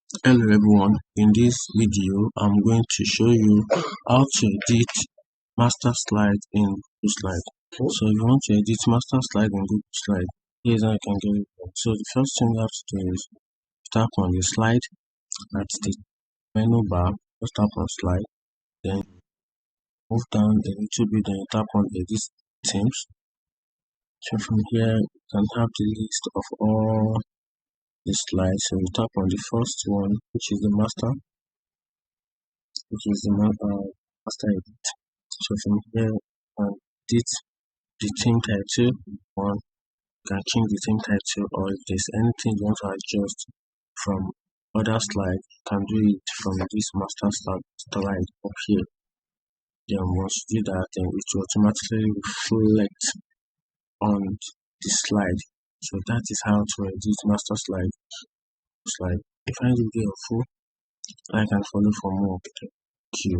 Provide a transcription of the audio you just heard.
Hello everyone, in this video I'm going to show you how to edit master slide in Google Slide. So if you want to edit master slide in Google Slide, here's how you can get it done. So the first thing you have to do is tap on the slide at the menu bar. Just tap on slide, then move down a little bit, then you tap on edit themes. So from here you can have the list of all the slides. So you tap on the first one, which is the master edit. So from here edit the theme title one. You can change the theme title, or if there's anything you want to adjust from other slide, you can do it from this master slide up here. Then once you do that, then it will automatically reflect on the slide. So that is how to edit master slide. If you find the video helpful, like and follow for more. Thank you.